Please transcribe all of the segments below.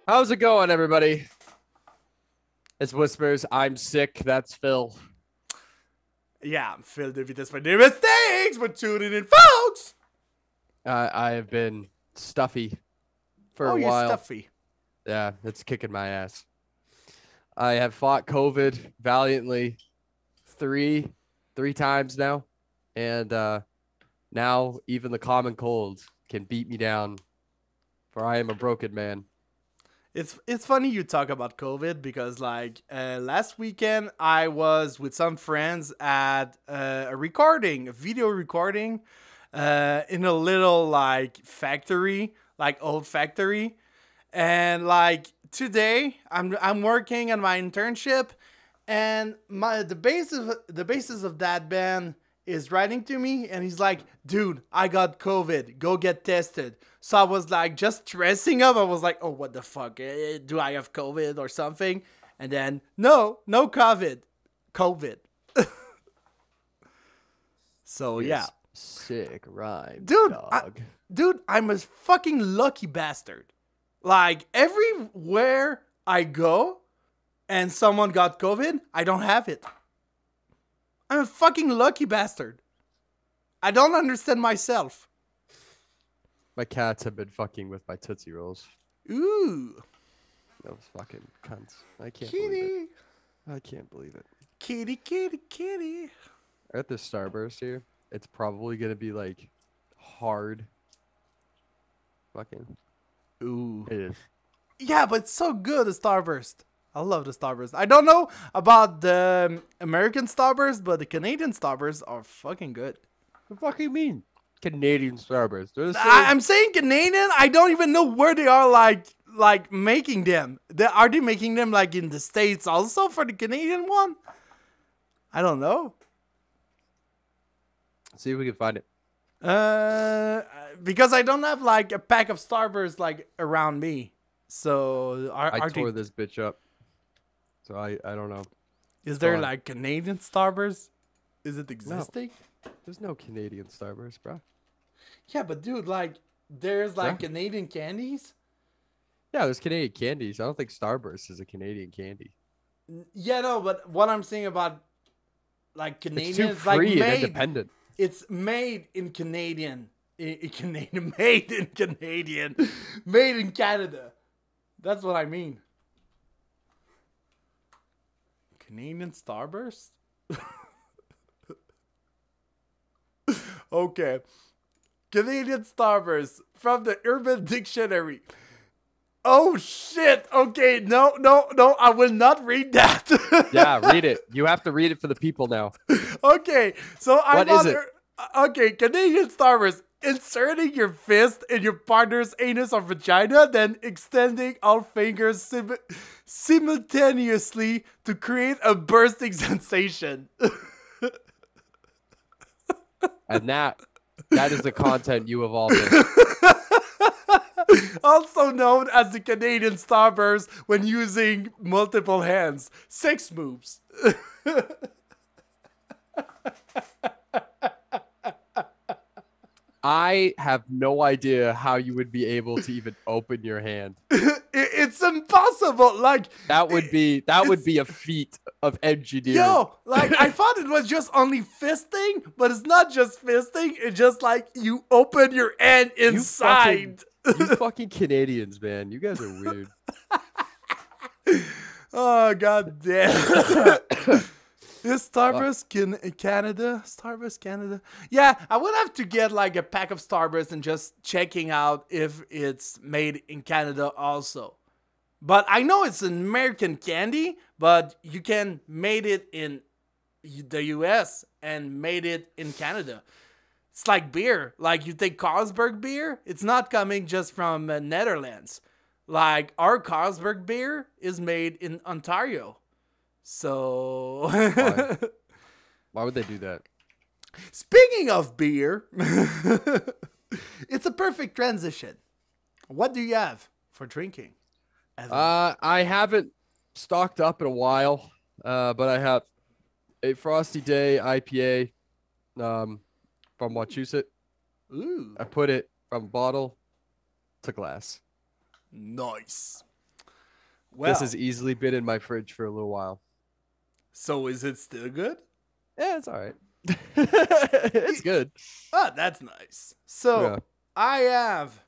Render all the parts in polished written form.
How's it going, everybody? It's Whispers. I'm sick. That's Phil. Yeah, I'm Phil DeVitas for new mistakes. We're tuning in, folks. I have been stuffy for a You're while. stuffy. Yeah, it's kicking my ass. I have fought COVID valiantly three times now, and now even the common cold can beat me down, for I am a broken man. It's funny you talk about COVID because last weekend I was with some friends at a video recording, in a little factory, old factory, and today I'm working on my internship, and the basis of that band is writing to me, and he's like, dude, I got COVID, go get tested. So I was just dressing up. I was like, oh, what the fuck? Do I have COVID or something? And then, no COVID. So yeah. Sick rhyme, Dude, dog. Dude, I'm a fucking lucky bastard. Everywhere I go and someone got COVID, I don't have it. I'm a fucking lucky bastard. I don't understand myself. My cats have been fucking with my Tootsie Rolls. Ooh. Those fucking cunts. I can't Kitty. believe it. I can't believe it. Kitty, kitty, kitty. At this Starburst here, it's probably going to be hard. Fucking. Ooh. It is. Yeah, but it's so good, the Starburst. I love the Starburst. I don't know about the American Starburst, but the Canadian Starbursts are fucking good. What the fuck do you mean? Canadian Starburst. I'm saying Canadian. I don't even know where they are making them. Are they making them in the States also for the Canadian one? I don't know. See if we can find it. Because I don't have a pack of Starburst around me. So I tore this bitch up. So I don't know. Is there Canadian Starburst? Is it existing? No. There's no Canadian Starburst, bro. Yeah, but dude, there's Canadian candies. Yeah, there's Canadian candies. I don't think Starburst is a Canadian candy. Yeah, no, but what I'm saying about Canadian, it's too free and independent. It's made in Canadian, made in Canadian, made in Canada. That's what I mean. Canadian Starburst. Okay. Canadian Starburst from the Urban Dictionary. Oh shit. Okay, no, I will not read that. Yeah, read it. You have to read it for the people now. Okay, so what is it? Okay, Canadian Starburst. Inserting your fist in your partner's anus or vagina, then extending all fingers simultaneously to create a bursting sensation. And that is the content you evolved in. Also known as the Canadian Starburst when using multiple hands. 6 moves. I have no idea how you would be able to even open your hand. It's impossible. That would be a feat of engineering. Yo, I thought it was just only fisting, but it's not just fisting. It's just you open your hand inside. You fucking Canadians, man. You guys are weird. Oh, god damn. Is Starburst Canada? Starburst Canada? Yeah, I would have to get a pack of Starburst and just checking out if it's made in Canada also. But I know it's an American candy, but you can made it in the US and made it in Canada. It's like beer. You take Carlsberg beer, it's not coming just from Netherlands. Our Carlsberg beer is made in Ontario. So Why would they do that? Speaking of beer, it's a perfect transition. What do you have for drinking? I haven't stocked up in a while, but I have a Frosty Day IPA from Wachusett. Ooh. I put it from bottle to glass. Nice. This Well, has easily been in my fridge for a little while. so is it still good? Yeah, it's all right. It's good. Oh, that's nice. So Yeah. I have,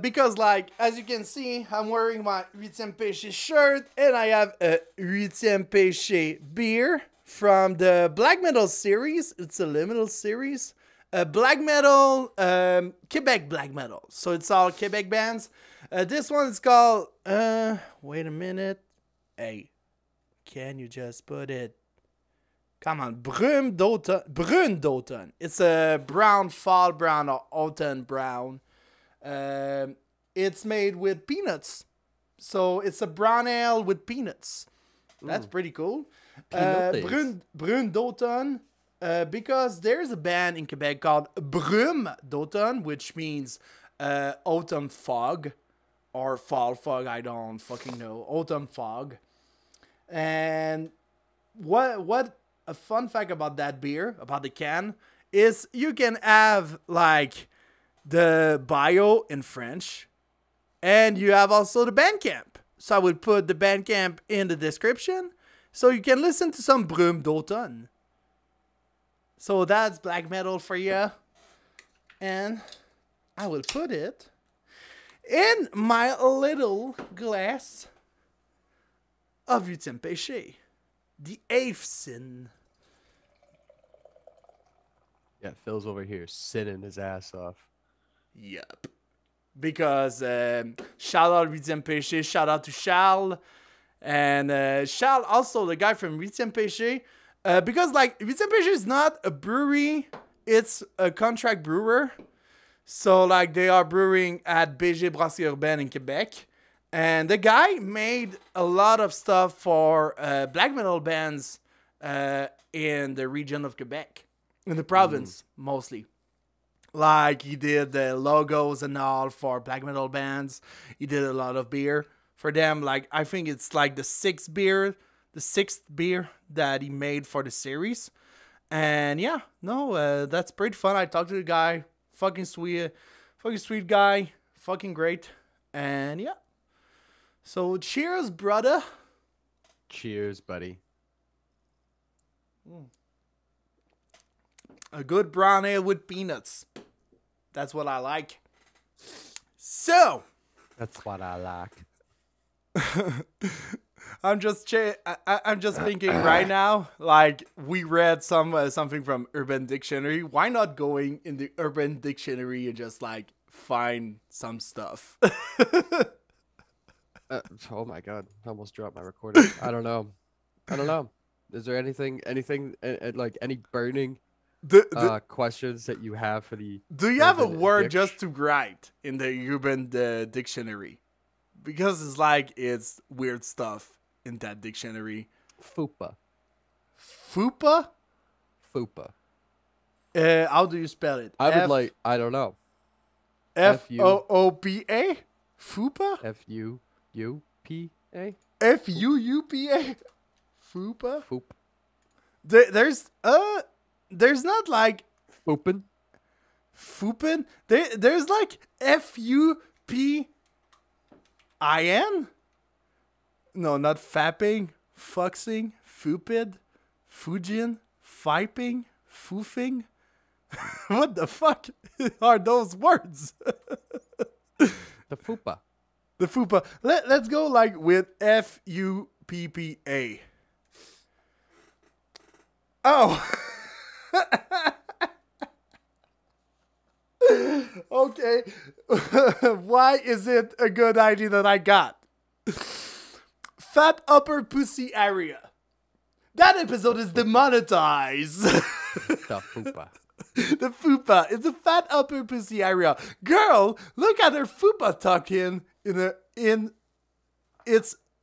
because like as you can see, I'm wearing my 8e Péché shirt, and I have a 8e Péché beer from the Black Metal series. It's a limited series. Black Metal, Quebec Black Metal. So it's all Quebec bands. This one is called, wait a minute. Hey, can you just put it? Come on, Brune d'Automne. It's a brown, fall brown, or autumn brown. It's made with peanuts. So it's a brown ale with peanuts. That's pretty cool. Brune d'Automne. Because there's a band in Quebec called BRUME d'Automne, which means autumn fog. Or fall fog, I don't fucking know. Autumn fog. And what a fun fact about that beer, about the can, is you can have like the bio in French, and you have also the BANDCAMP. So I would put the BANDCAMP in the description, so you can listen to some Brume d'Automne. So that's black metal for you, and I will put it in my little glass of 8e Péché, the 8th sin. Yeah, Phil's over here sinning his ass off. Yep. Because shout out 8e Péché, shout out to Charles. And Charles, also the guy from 8e Péché. Because like 8e Péché is not a brewery, it's a contract brewer. So like they are brewing at BG Brasserie Urbaine in Quebec. And the guy made a lot of stuff for black metal bands in the region of Quebec. In the province, mostly. Like, he did the logos and all for black metal bands. He did a lot of beer for them. Like, I think it's like the sixth beer that he made for the series. And yeah, no, that's pretty fun. I talked to the guy. Fucking sweet guy. Fucking great. And yeah. So, cheers, brother. Cheers, buddy. A good brown ale with peanuts. That's what I like. So. That's what I like. I'm just thinking right now, like, we read something from Urban Dictionary. Why not going in the Urban Dictionary and just, like, find some stuff? Oh my god, I almost dropped my recording. I don't know. Is there anything like any burning questions that you have for the... Do you have a word just to write in the Urban Dictionary? Because it's like, it's weird stuff in that dictionary. Fupa. Fupa? Fupa. How do you spell it? I don't know. F-O-O-P-A? Fupa? F-U-U-P-A? F-U-U-P-A? Fupa? Foop. There's not like... Foopin? Foopin? There's like F-U-P-I-N? No, not fapping, fuxing, foopid, fujin, fiping, foofing. What the fuck are those words? The fupa. The fupa. Let's go like with F-U-P-P-A. Oh. Okay. Why is it a good idea that I got? Fat upper pussy area. That episode is demonetized. The fupa. The fupa. It's a fat upper pussy area. Girl, look at her fupa tucked in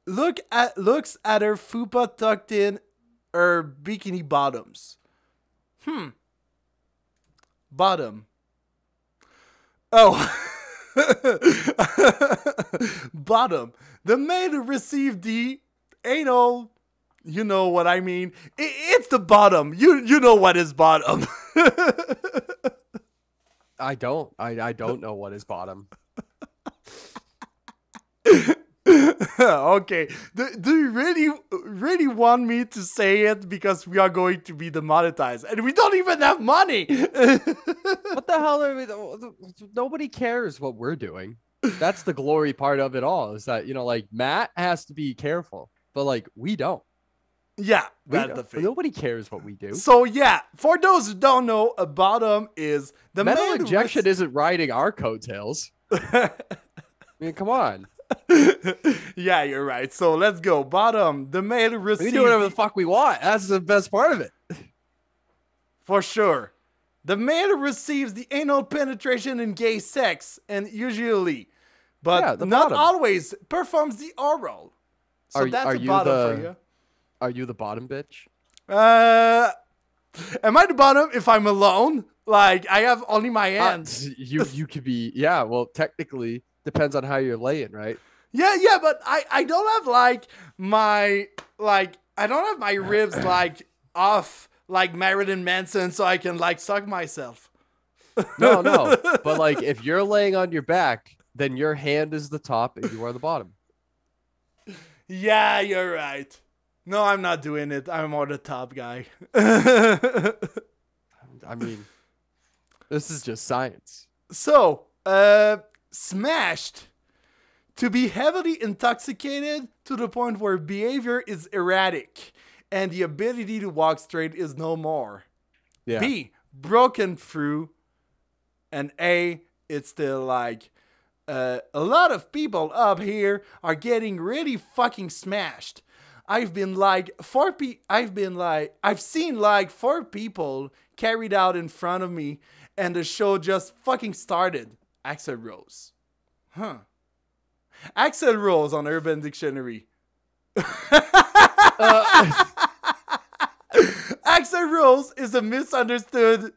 looks at her fupa tucked in her bikini bottoms. Bottom. Oh. Bottom. The man who received the anal, you know what I mean. It's the bottom. You know what is bottom. I don't. I don't know what is bottom. Okay. Do you really want me to say it because we are going to be demonetized and we don't even have money? What the hell are we? Nobody cares what we're doing. That's the glory part of it all. Is that like Matt has to be careful, but like we don't. Yeah, We that's don't. the thing. Nobody cares what we do. So yeah, for those who don't know, a bottom is the Metal man injection isn't riding our coattails. I mean, come on. Yeah, you're right. So let's go. Bottom, the male receives. We do whatever the fuck we want. That's the best part of it. For sure. The male receives the anal penetration in gay sex, and usually, but not bottom. always, performs the oral. So that's a bottom for you. Are you the bottom bitch? Am I the bottom if I'm alone? Like, I have only my hands. You could be, yeah, well, technically, depends on how you're laying, right? Yeah, but I don't have, like, I don't have my ribs, like, off, like Marilyn Manson, so I can, like, suck myself. No, but, like, if you're laying on your back, then your hand is the top and you are the bottom. Yeah, you're right. No, I'm not doing it. I'm more the top guy. I mean, this is just science. So, smashed. To be heavily intoxicated to the point where behavior is erratic and the ability to walk straight is no more. Yeah. B, broken through. And A, it's still like, a lot of people up here are getting really fucking smashed. I've seen like 4 people carried out in front of me and the show just fucking started. Axl Rose. Huh. Axl Rose on Urban Dictionary. Axl Rose is a misunderstood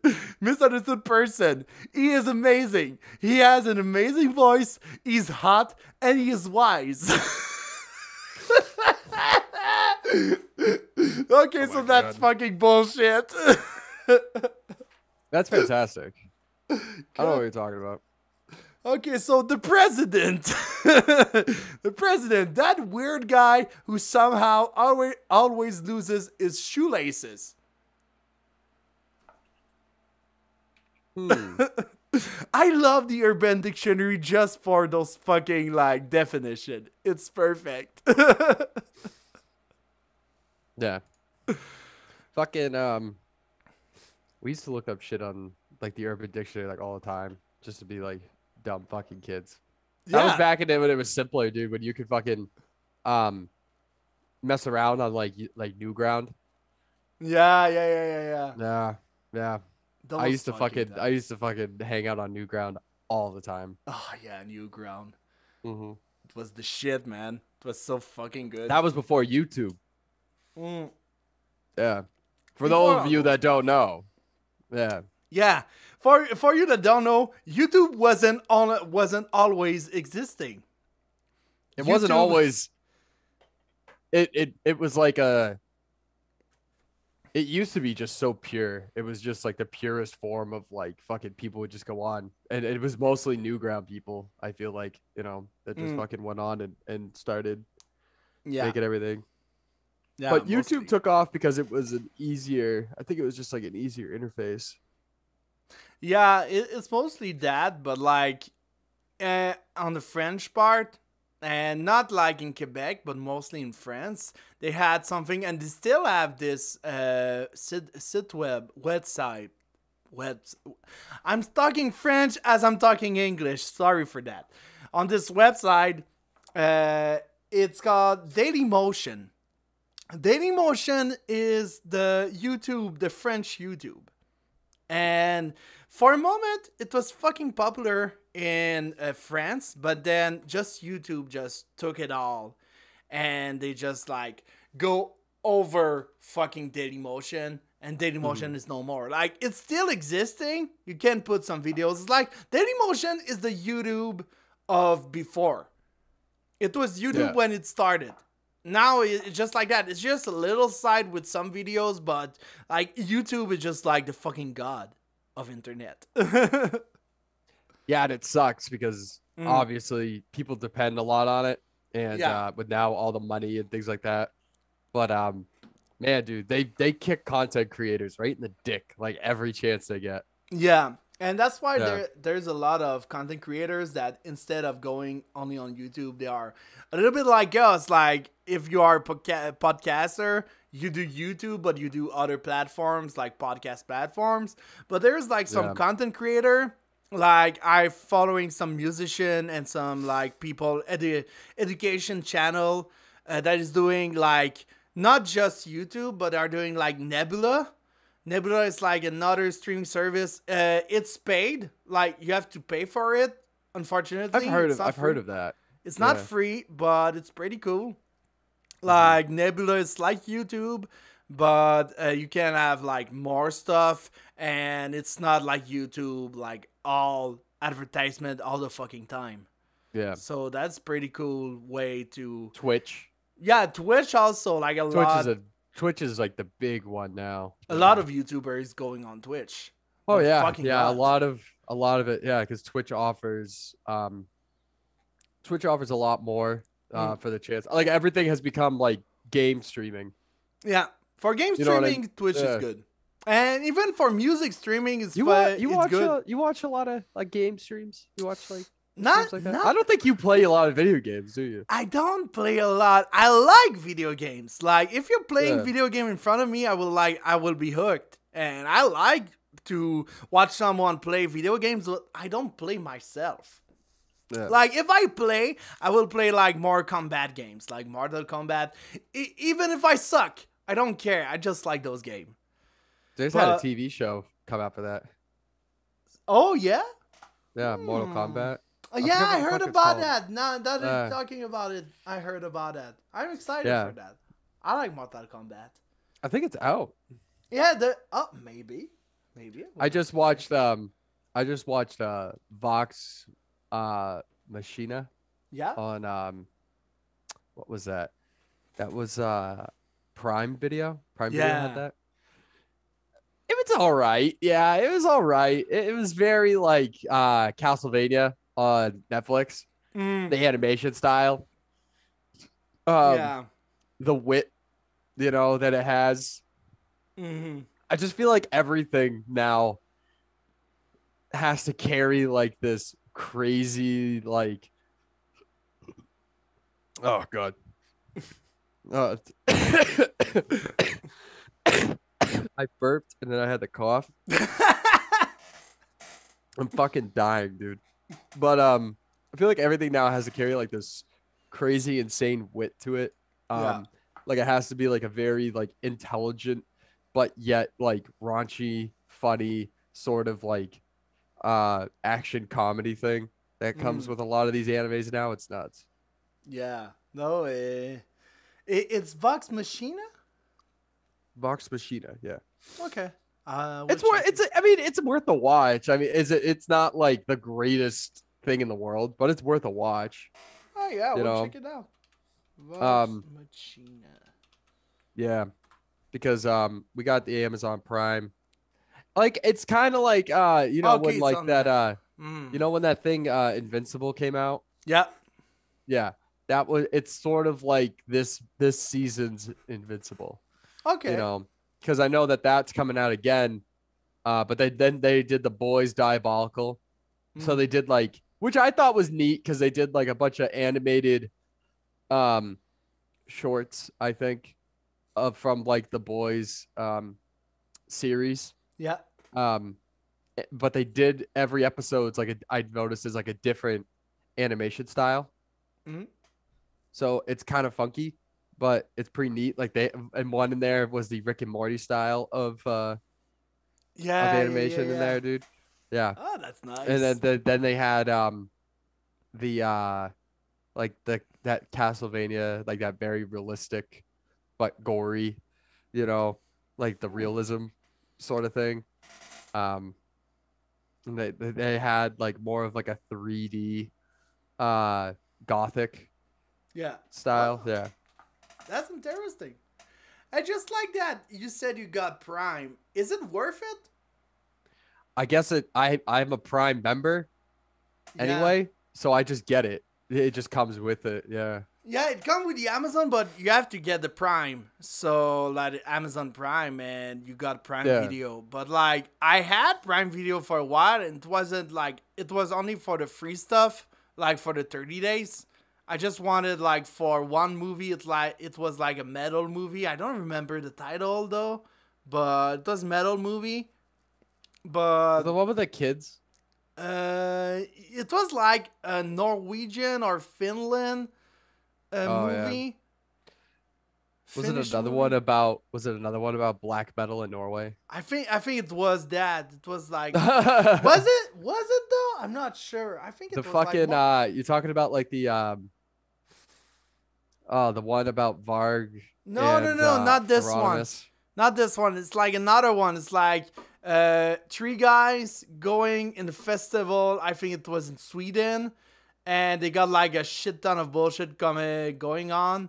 person. He is amazing. He has an amazing voice. He's hot and he is wise. Okay, so that's fucking bullshit. That's fantastic. I don't know what you're talking about. Okay, so the president. The president, that weird guy who somehow always loses his shoelaces. I love the Urban Dictionary just for those fucking like definition. It's perfect. Yeah. Fucking we used to look up shit on like the Urban Dictionary like all the time just to be like dumb fucking kids. That was back in the day when it was simpler, dude, when you could fucking mess around on like Newground. Yeah. I used to fucking hang out on Newground all the time. Oh yeah, Newground. It was the shit, man. It was so fucking good. That was before YouTube. Yeah. For those of you that don't know. Yeah. Yeah. For you that don't know, YouTube wasn't always existing. It wasn't always. It was like a. It used to be just so pure. It was just like the purest form of like fucking people would just go on, and it was mostly Newground people. I feel like that just fucking went on and started making everything. Yeah, but YouTube took off because it was an easier. I think it was just like an easier interface. Yeah, it's mostly that, but like on the French part, and not like in Quebec, but mostly in France, they had something, and they still have this website. I'm talking French as I'm talking English. Sorry for that. On this website, it's called Dailymotion. Dailymotion is the French YouTube. And for a moment, it was fucking popular in France, but then just YouTube just took it all. And they just like go over fucking Dailymotion, and Dailymotion is no more. Like, it's still existing. You can put some videos. It's like Dailymotion is the YouTube of before. It was YouTube when it started. Now it's just like that. It's just a little site with some videos, but like YouTube is just like the fucking god of internet. Yeah, and it sucks because obviously people depend a lot on it. and Yeah. with now all the money and things like that. But man, dude, they kick content creators right in the dick like every chance they get. Yeah. And that's why Yeah, there's a lot of content creators that instead of going only on YouTube, they are a little bit like us. Like if you are a podcaster, you do YouTube, but you do other platforms like podcast platforms. But there's like some yeah, content creator, like I following some musician and some like people education channel that is doing like not just YouTube, but are doing like Nebula. Nebula is like another streaming service. It's paid. Like you have to pay for it. Unfortunately, it's not I've heard free. of that. It's not Yeah. free, but it's pretty cool. Hmm. Like Nebula is like YouTube, but you can have like more stuff, and it's not like YouTube, like all advertisement all the fucking time. Yeah. So that's pretty cool way to. Twitch. Yeah, Twitch also like Twitch is a Twitch is like the big one now. a lot of YouTubers going on Twitch. Oh A yeah, fucking yeah. lot. A lot of it. Yeah, because Twitch offers a lot more Mm. for the chance. Like everything has become like game streaming. Yeah, for game You know what I streaming, Twitch is Yeah. good, and even for music streaming, You watch it's good. you watch a lot of like game streams. You watch like streams Not like that. not I don't think you play a lot of video games, do you? I don't play a lot. I like video games. Like if you're playing Yeah. video game in front of me, I will be hooked. And I like to watch someone play video games, but I don't play myself. Yeah. Like if I play, I will play like more combat games, like Mortal Kombat. Even if I suck, I don't care. I just like those games. They just had a But TV show come out for that. oh yeah. Yeah, Mortal Hmm. Kombat. Yeah, forget what I the heard fuck it's about called. that. Now that you're Uh, talking about it, I heard about that. I'm excited Yeah. for that. I like Mortal Kombat. I think it's out. Yeah, maybe. I just watched Vox Machina Yeah. on what was that? That was Prime Video. Prime Video Yeah. had that. It was all right. Yeah, it was all right. It was very like Castlevania on Netflix, Mm, the animation style. yeah. The wit, that it has. Hmm. I just feel like everything now has to carry like this crazy like oh god. Uh, I burped and then I had the cough. I'm fucking dying, dude. But I feel like everything now has to carry like this crazy insane wit to it. Yeah. Like it has to be like a very like intelligent but yet like raunchy, funny sort of like action comedy thing that comes with a lot of these animes now. It's nuts. Yeah. No, it's Vox Machina? Vox Machina, yeah. Okay. It's worth I mean it's worth a watch. I mean it's not like the greatest thing in the world, but it's worth a watch. Oh yeah, you we'll know. check it out. Vox Machina. Yeah. Because we got the Amazon Prime. Like it's kind of like Okay, when it's like on that there. Mm. when that thing Invincible came out. Yeah. Yeah. It's sort of like this season's Invincible. Okay. Because I know that's coming out again. But they did The Boys Diabolical. So they did like, which I thought was neat because they did like a bunch of animated shorts, I think, from like the Boys series. Yeah. But they did every episode's like I noticed is like a different animation style. Mhm. So it's kind of funky, but it's pretty neat. Like and one in there was the Rick and Morty style of animation in there, dude. Yeah. Oh, that's nice. And then they had like that Castlevania, like that very realistic but gory, like the realism sort of thing. And they had like more of like a 3D gothic yeah. style. Oh, Yeah. That's interesting. I just like that you said you got Prime. Is it worth it? I guess I'm a Prime member Yeah. anyway, so I just get it. It just comes with it. Yeah. Yeah, it comes with the Amazon, but you have to get the Prime. So like Amazon Prime, and you got Prime Yeah. Video. But like I had Prime Video for a while, and it wasn't like it was only for the free stuff, like for the 30 days. I just wanted like for one movie. It was like a metal movie. I don't remember the title though, but it was metal movie. But The one with the kids. it was like a Norwegian or Finland Oh yeah. movie. Was it Finnish another one movie. about? Was it another one about black metal in Norway? I think it was that. It was like was The it? Was it though? I'm not sure. I think it was like fucking you're talking about like the one about Varg and no, not this one. Hieronymus. Not this one. It's like another one. It's like three guys going in the festival. I think it was in Sweden, and they got like a shit ton of bullshit going on.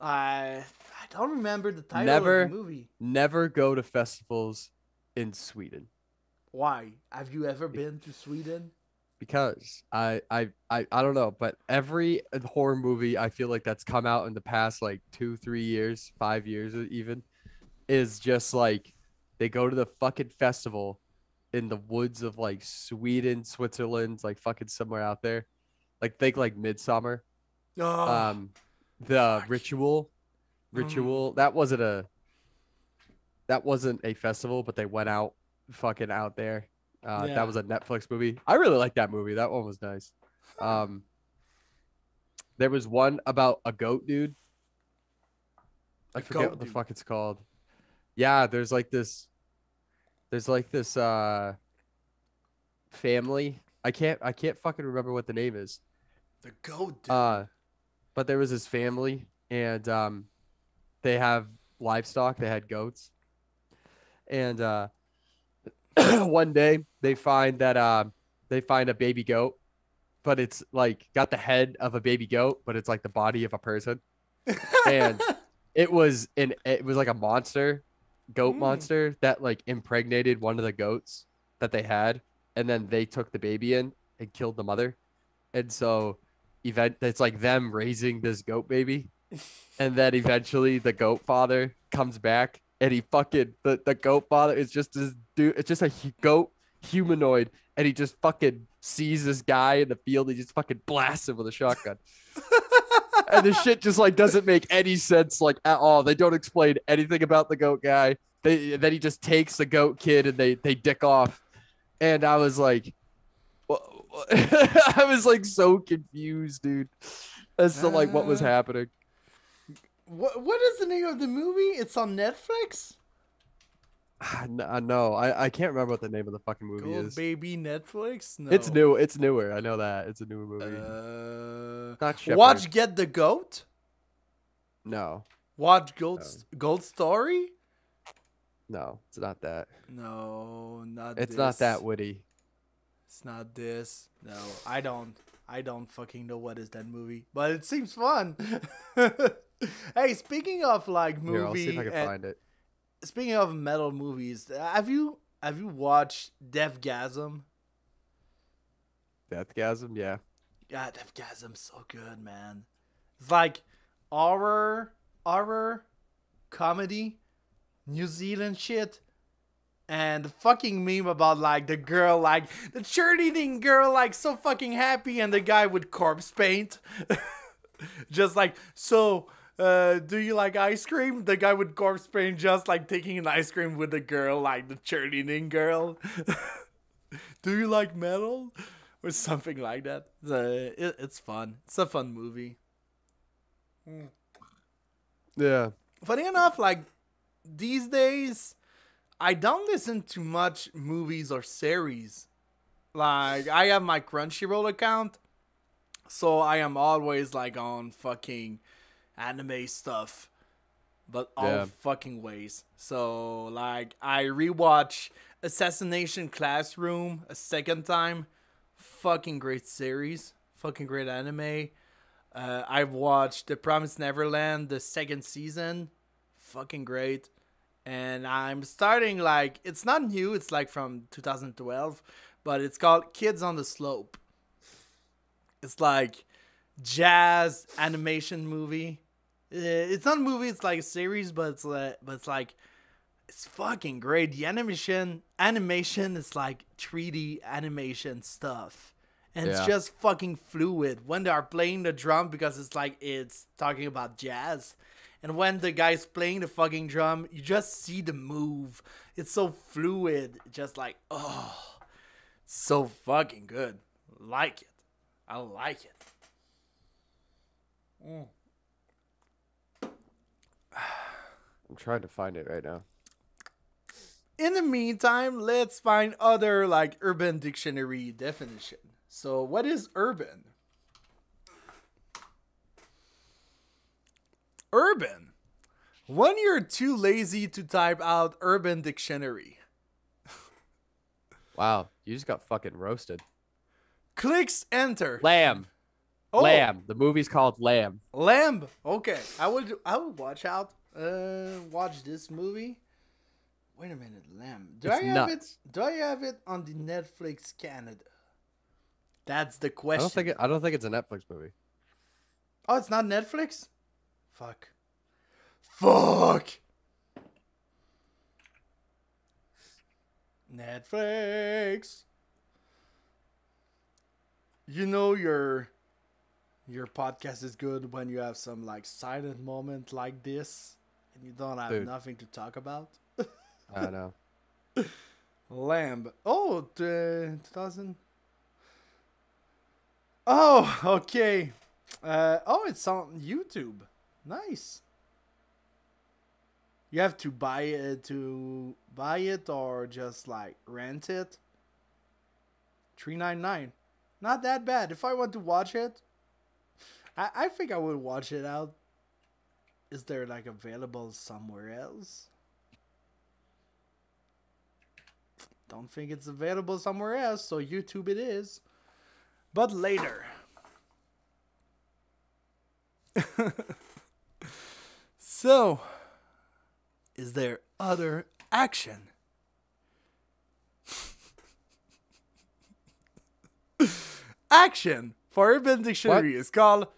I don't remember the title of the movie. Never go to festivals in Sweden Why? Have you ever been to Sweden? because I don't know, but every horror movie I feel like that's come out in the past like 2, 3 years, 5 years even is just like they go to the fucking festival in the woods of like Sweden, Switzerland, like fucking somewhere out there. Like think like Midsummer. Oh, Um the fuck. ritual that wasn't a festival, but they went out fucking out there. That Yeah. was a Netflix movie. I really like that movie. That one was nice. Huh. Um there was one about a goat dude. I A forget goat what the dude. fuck it's called. Yeah, there's like this family. I can't fucking remember what the name is. The goat dude. But there was this family and they have livestock, they had goats. And one day they find a baby goat, but it's like got the head of a baby goat, but it's like the body of a person. And it was like a goat Mm. monster that like impregnated one of the goats that they had, and then they took the baby in and killed the mother. And so it's like them raising this goat baby, and then eventually the goat father comes back and he fucking the goat father is just this dude. It's just a goat humanoid, and he just fucking sees this guy in the field. He just fucking blasts him with a shotgun. And the shit just like doesn't make any sense like at all. They don't explain anything about the goat guy. Then he just takes the goat kid and they dick off. And I was like, I was like so confused, dude, as to like what was Uh, happening. what is the name of the movie? It's on Netflix. No, I can't remember what the name of the fucking movie Goat is. Baby Netflix? It's No. new. It's newer. I know that it's a newer movie. Not Shepherd. Watch Get the Goat. No, Watch no, Goat Story. no. It's not that. No, not It's this. not that witty. It's not this. No, I don't. I don't fucking know what is that movie, but it seems fun. Hey, speaking of like Here, I'll see if movie, I can find it. speaking of metal movies, have you watched Deathgasm? Deathgasm. Yeah. Yeah, Deathgasm's so good, man. It's like horror, comedy, New Zealand shit. And the fucking meme about like the girl, like the cheerleading girl, like so fucking happy, and the guy with corpse paint. Just like, so, do you like ice cream? The guy with corpse paint just like taking an ice cream with the girl, like the cheerleading girl. Do you like metal? Or something like that. It's fun. It's a fun movie. Yeah. Funny enough, like these days, I don't listen to much movies or series. Like I have my Crunchyroll account, so I am always like on fucking anime stuff, but all Yeah. fucking ways. So like I rewatch Assassination Classroom a second time. Fucking great series. Fucking great anime. I've watched The Promised Neverland, the second season. Fucking great. And I'm starting like it's not new. It's like from 2012, but it's called Kids on the Slope. It's like jazz animation movie. It's not a movie, it's like a series, but it's like it's fucking great. The animation is like 3D animation stuff. And it's just fucking fluid when they are playing the drum, because it's like it's talking about jazz. And when the guy's playing the fucking drum, you just see the move. It's so fluid. Just like, oh, so fucking good. Like it. I like it. I'm trying to find it right now. In the meantime, let's find other like Urban Dictionary definition. So what is urban? Urban. When you're too lazy to type out Urban Dictionary. Wow, you just got fucking roasted. Clicks enter. Lamb. Oh. Lamb. The movie's called Lamb. Lamb. Okay. I would watch watch this movie. Wait a minute, Lamb. Do I have it on the Netflix Canada? That's the question. I don't think it's a Netflix movie. Oh, it's not Netflix? Fuck. Netflix. You know your podcast is good when you have some like silent moment like this and you don't have nothing to talk about. I know. Lamb. Oh, 2000. Oh, okay. It's on YouTube. Nice. You have to buy it or just like rent it. $3.99. Not that bad. If I want to watch it, I think I would watch it out. Is there like available somewhere else? Don't think it's available somewhere else, so YouTube it is. But later. So, is there other action? Action for Urban Dictionary is called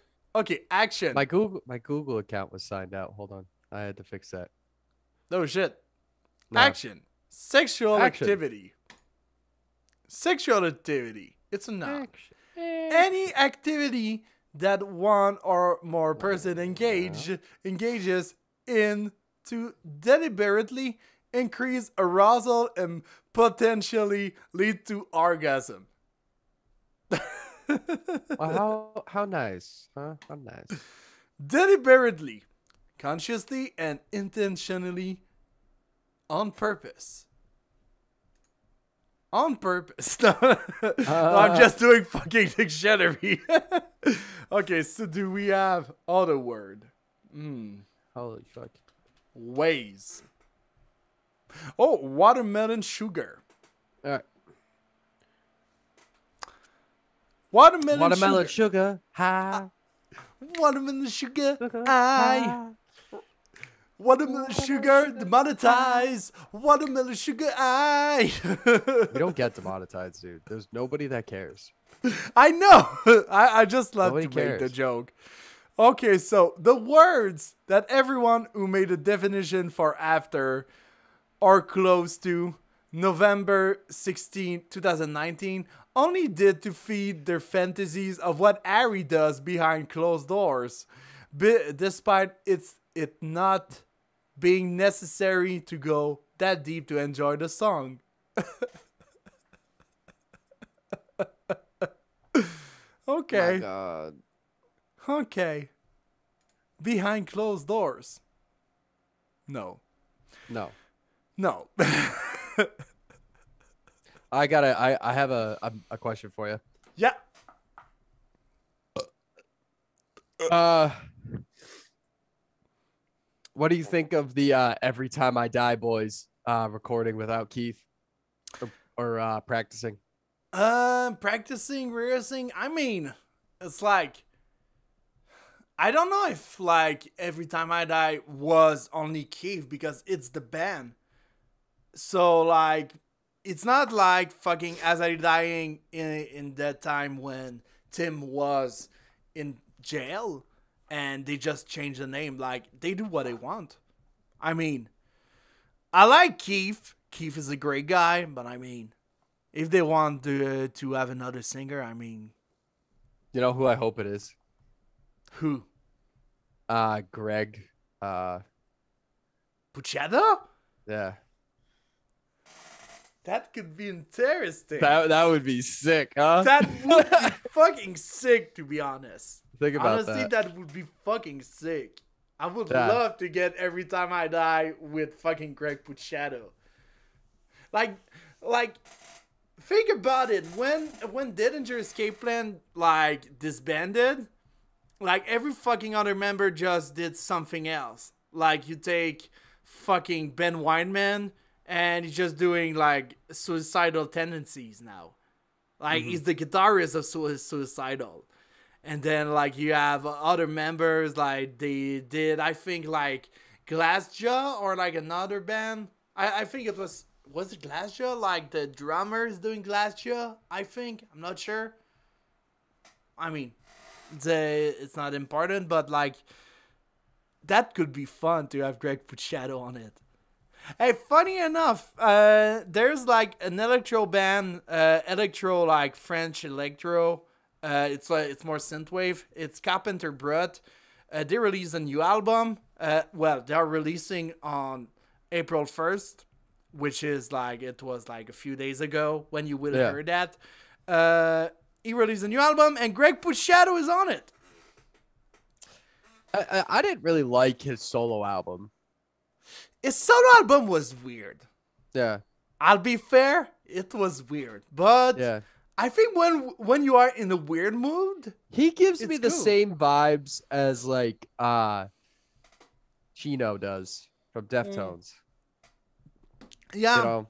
action. My Google account was signed out. Hold on. I had to fix that. Oh shit. No. Action. Sexual activity. Sexual activity. It's a noun. Any activity that one or more person engages in to deliberately increase arousal and potentially lead to orgasm. Well, how nice, huh? How nice. Deliberately, consciously, and intentionally, on purpose. On purpose. No, I'm just doing fucking dictionary. Okay, so do we have other word? Holy fuck. Ways. Oh, watermelon sugar. All right. Watermelon sugar high. Watermelon sugar high. Watermelon sugar demonetized. Watermelon sugar high. We don't get demonetized, dude. There's nobody that cares. I know. I just love Nobody to make cares. the joke. Okay, so the words that everyone who made a definition for after are close to November 16, 2019 only did to feed their fantasies of what Harry does behind closed doors, despite it not being necessary to go that deep to enjoy the song. Okay. My God. Okay. Behind closed doors. No. No. I have a question for you. Yeah. What do you think of the Every Time I Die Boys recording without Keith or practicing? Practicing, rehearsing. I mean, it's like, I don't know if like Every Time I Die was only Keith because it's the band. So like, it's not like fucking As I Dying in that time when Tim was in jail, and they just change the name. Like, they do what they want. I mean, I like Keith. Keith is a great guy, but I mean, if they want to have another singer, I mean, You know who I hope it is? who? Greg. Puchetta? Yeah. That could be interesting. That would be sick, huh? That would be fucking sick, to be honest. Think about Honestly, that would be fucking sick. I would Yeah. love to get Every Time I Die with fucking Greg Puchetta. Like, think about it. When Dillinger Escape Plan, like, disbanded, like, every fucking other member just did something else. Like, you take fucking Ben Weinman, and he's just doing, like, Suicidal Tendencies now. Like, he's the guitarist of Suicidal. And then, like, you have other members, like, they did, I think, like, Glassjaw or, like, another band. I think it was it Glassjaw? Like, the drummer is doing Glassjaw, I think. I'm not sure. I mean, it's not important, but, like, that could be fun to have Greg Puchetta on it. Hey, funny enough, there's, like, an electro band, like, French electro. It's more synthwave. It's Carpenter Brut. They released a new album. Well, they are releasing on April 1st, which is, like, it was, like, a few days ago when you will hear that. He released a new album, and Greg Puchetta is on it. I didn't really like his solo album. His solo album was weird. Yeah. I'll be fair, it was weird. But Yeah. I think when you are in a weird mood, He gives me the cool. same vibes as, like, Chino does from Deftones. yeah, You know?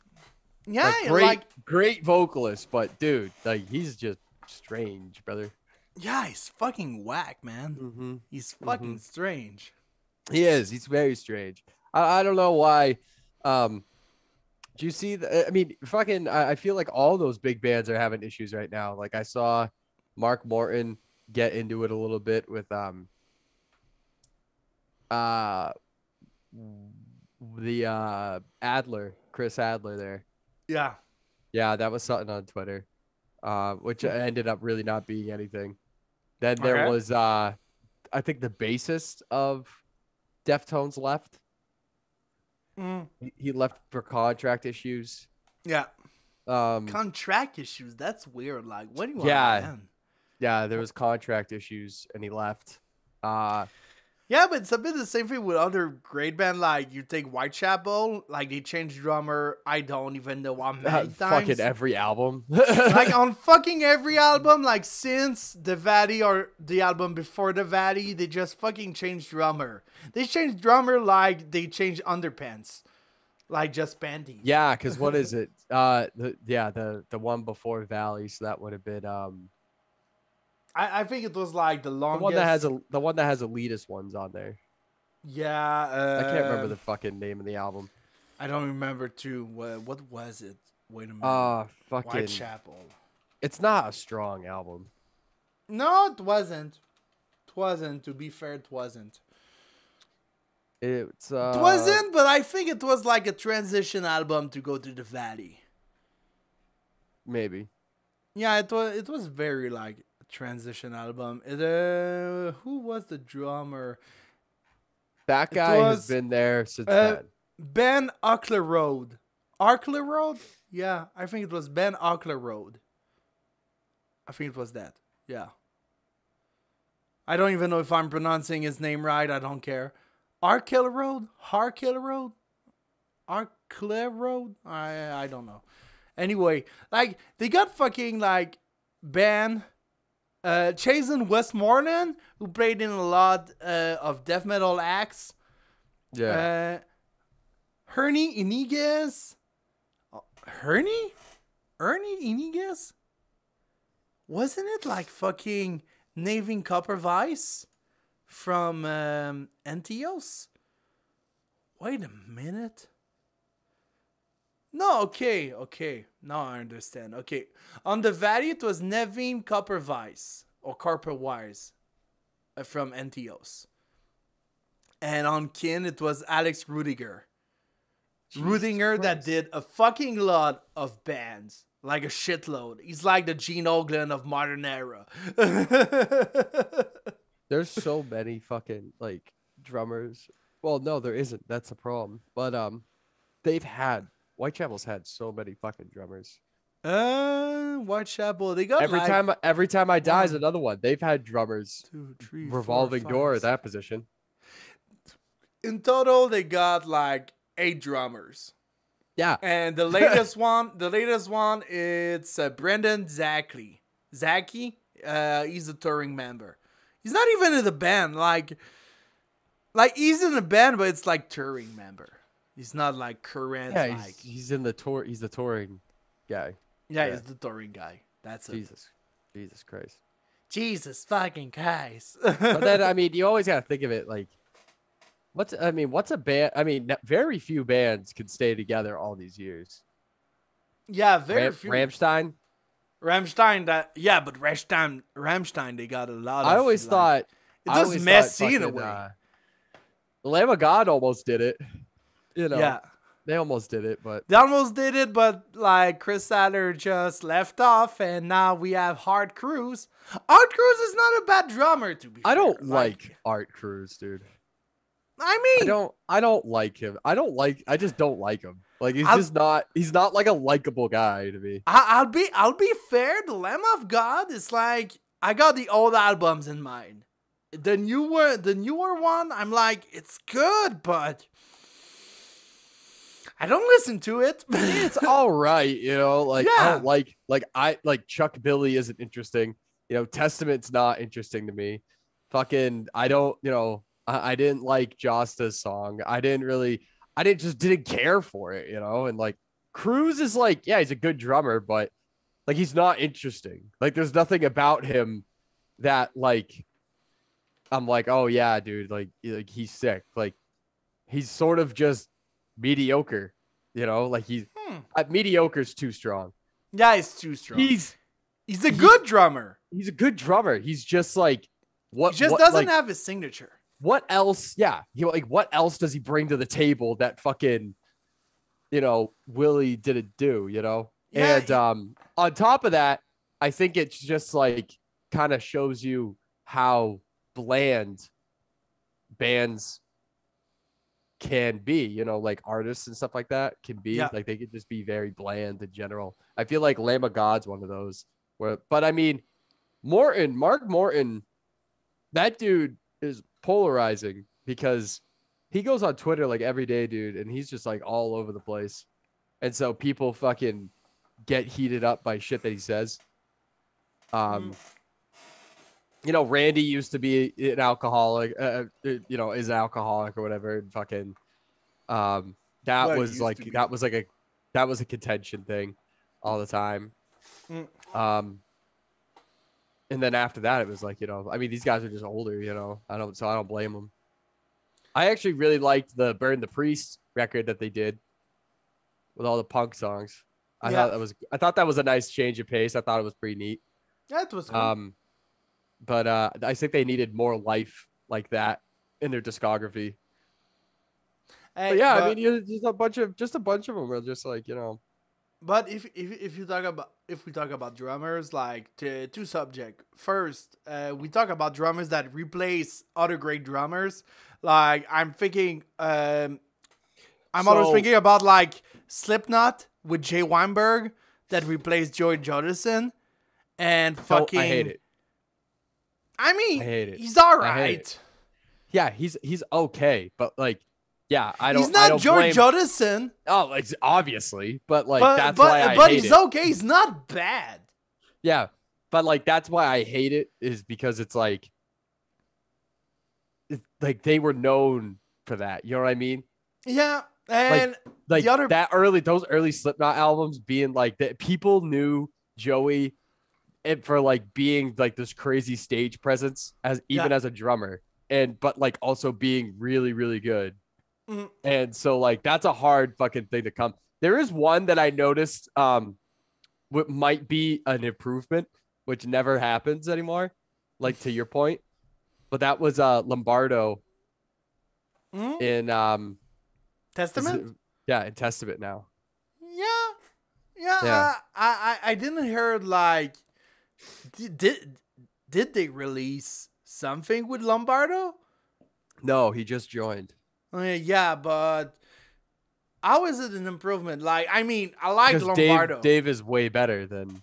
yeah, Like, great vocalist, but dude, like, he's just strange, brother. yeah, he's fucking whack, man. Mm-hmm. He's fucking strange. He is. He's very strange. I don't know why. Do you see? I mean, fucking. I feel like all those big bands are having issues right now. Like, I saw Mark Morton get into it a little bit with the Adler, Chris Adler there. Yeah, Yeah, that was something on Twitter, which ended up really not being anything. Then there was I think the bassist of Deftones left. He left for contract issues. yeah. Um, Contract issues. That's weird. Like, what do you want? Yeah. Yeah, there was contract issues, and he left. Yeah, but it's a bit the same thing with other great band. Like, you take Whitechapel, like, they changed drummer. I don't even know how many times. Fucking every album. Like, on fucking every album, like, since the Valley or the album before the Valley, they just fucking changed drummer. They changed drummer like they changed underpants. Like, just panties. Yeah, because what is it? The one before Valley, so that would have been I think it was like the longest. the one that has elitist ones on there. Yeah. I can't remember the fucking name of the album. I don't remember too. What was it? Wait a minute. Fucking Whitechapel. It's not a strong album. No, it wasn't. It wasn't. To be fair, it wasn't. It's It wasn't, but I think it was like a transition album to go to the Valley. maybe. Yeah, it was very like a transition album. Who was the drummer? That guy has been there since then. Ben Acklerode. Acklerode? Yeah, I think it was Ben Acklerode. I think it was that. Yeah. I don't even know if I'm pronouncing his name right. I don't care. Arkillerode? Harkillerode? Arklerode? I don't know. Anyway, like, they got fucking, like, Ben, Chasen Westmoreland, who played in a lot of death metal acts. Yeah. Ernie Iniguez? Ernie Iniguez? Wasn't it like fucking Navin Copper Vice from Antios? Wait a minute. No, okay. Now I understand. Okay. On the Valley, it was Nevin Copper Vice. Or Copper Wise. from NTOs. And on Kin, it was Alex Rudiger. Rudiger that did a fucking lot of bands. Like a shitload. He's like the Gene Oglen of modern era. There's so many fucking like drummers. Well, no, there isn't. That's the problem. But Whitechapel's had so many fucking drummers. Whitechapel, they got every time I die is another one. They've had drummers. 2, 3, revolving 4, 5, door at that position. In total, they got like 8 drummers. Yeah. And the latest one, it's Brendan Zackley. He's a touring member. He's not even in the band. Like he's in the band, but it's like touring member. He's not like current. Yeah, he's in the tour. He's the touring guy. Yeah, he's the touring guy. That's Jesus Christ. Jesus fucking Christ. But then, I mean, you always got to think of it like, what's a band? I mean, very few bands can stay together all these years. Yeah, very few. Rammstein, but Rammstein, they got a lot of. I always thought it was messy in a way. The Lamb of God almost did it. You know, yeah, they almost did it, but like Chris Sadler just left off, and now we have Art Cruz. Art Cruz is not a bad drummer, to be fair. I don't like Art Cruz, dude. I mean, I don't like him. I just don't like him. Like he's not like a likable guy to me. I'll be fair. The Lamb of God is like, I got the old albums in mind. The newer one, I'm like, it's good, but I don't listen to it. It's all right, you know. Like I don't like Chuck Billy isn't interesting. You know, Testament's not interesting to me. Fucking, I don't, you know. I didn't like Josta's song. I didn't care for it, you know? And like Cruz is like, yeah, he's a good drummer, but like, he's not interesting. Like there's nothing about him that like, I'm like, oh yeah, dude, like he's sick. Like he's sort of just mediocre, you know? Like mediocre's too strong. Yeah, he's too strong. He's a good drummer. He's a good drummer. He's just like, he doesn't have his signature. What else? Yeah. What else does he bring to the table that fucking, you know, Willie didn't do, you know? Yeah, and on top of that, I think it's just like kind of shows you how bland bands can be, you know, like artists and stuff like that can be. Yeah. Like they could just be very bland in general. I feel like Lamb of God's one of those but I mean, Mark Morton, that dude is polarizing because he goes on Twitter like every day, dude, and he's just like all over the place, and so people fucking get heated up by shit that he says. You know, Randy used to be an alcoholic, you know, is an alcoholic or whatever, and fucking that was a contention thing all the time. And then after that, it was like, you know, I mean, these guys are just older, you know. I don't blame them. I actually really liked the Burn the Priest record that they did with all the punk songs. I thought that was a nice change of pace. I thought it was pretty neat. Yeah, it was cool. But I think they needed more life like that in their discography. But yeah, I mean, just a bunch of them are just like, you know. But if we talk about drummers, like two subject. First, we talk about drummers that replace other great drummers. Like I'm thinking, always thinking about like Slipknot with Jay Weinberg that replaced Joey Jordison, and fucking. I hate it. I mean, I hate it. He's all right. Yeah, he's okay, but like. Yeah, I don't. He's not George Jordison. Oh, like, obviously, but like that's why I hate it. But he's okay. He's not bad. Yeah, but like that's why I hate it is because it's like they were known for that. You know what I mean? Yeah, and like those early Slipknot albums being like that, people knew Joey and for like being like this crazy stage presence as a drummer, but like also being really really good. Mm-hmm. And so like that's a hard fucking thing to come. There is one that I noticed what might be an improvement, which never happens anymore, like to your point. but that was Lombardo Mm? in Testament? in Testament now. Yeah. Yeah, Yeah. I didn't hear like did they release something with Lombardo? No, he just joined. Yeah, but how is it an improvement? Like, I mean, I like Because Lombardo. Dave is way better than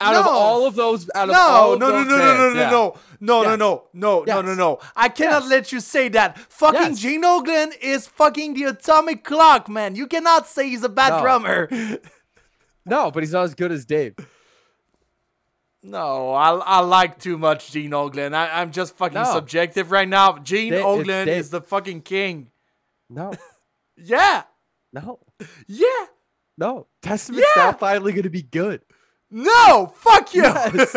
out of No, all of those no, no, no, no, no, no, bands. no, Yeah. no, no, no, Yes. no, no, no, no, Yes. no. I cannot Yes. let you say that. Fucking Yes. Gene Oglen is fucking the atomic clock, man. You cannot say he's a bad No. drummer. No, but he's not as good as Dave. No, I like too much Gene Oglen. I'm just fucking No. subjective right now. Gene It's Oglen Dave. is the fucking king. No. Yeah, No. yeah, No. Testament's Yeah. now finally gonna be good. no, fuck you. Yes,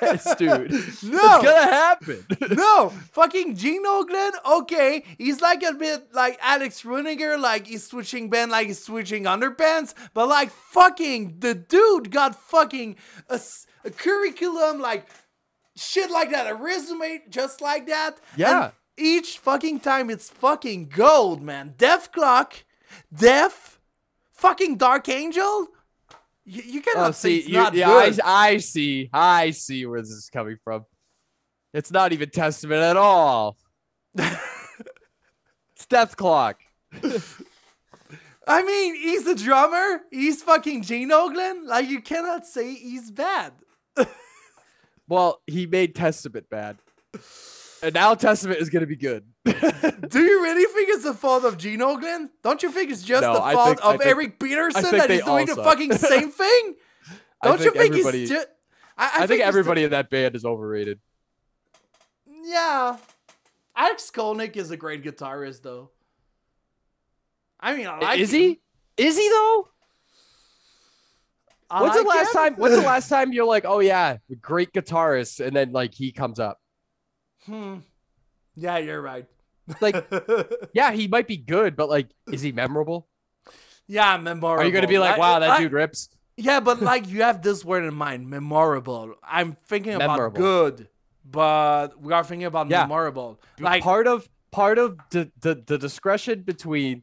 yes, dude. No. It's gonna happen. No, fucking Gene Oglen, okay, he's like a bit like Alex Runiger, like he's switching band, like he's switching underpants, but like fucking the dude got fucking a curriculum, like shit like that, a resume just like that. Yeah. And each fucking time it's fucking gold, man. Def Clock, Def, fucking Dark Angel. You cannot say it's not good. I see where this is coming from. It's not even Testament at all. It's Death Clock. I mean, he's a drummer. He's fucking Gene Oglen. Like, you cannot say he's bad. Well, he made Testament bad. And now Testament is going to be good. Do you really think it's the fault of Gene Oglen? Don't you think it's just No, the I fault think- I of think- Eric Peterson think that they he's doing all the suck. fucking same thing? I Don't you think think everybody- he's just... I think everybody in that band is overrated. Yeah. Alex Skolnick is a great guitarist, though. I mean, I like Is him. he? Is he though? I When's the like last him. time? When's the last time you're like, oh yeah, great guitarist, and then like he comes up? Yeah, you're right. Like, yeah, he might be good, but like, is he memorable? Yeah, memorable. Are you gonna be like, wow, that dude rips? Yeah, but like you have this word in mind, memorable. I'm thinking about Memorable. good, but we are thinking about Yeah. memorable. Like, part of the discretion between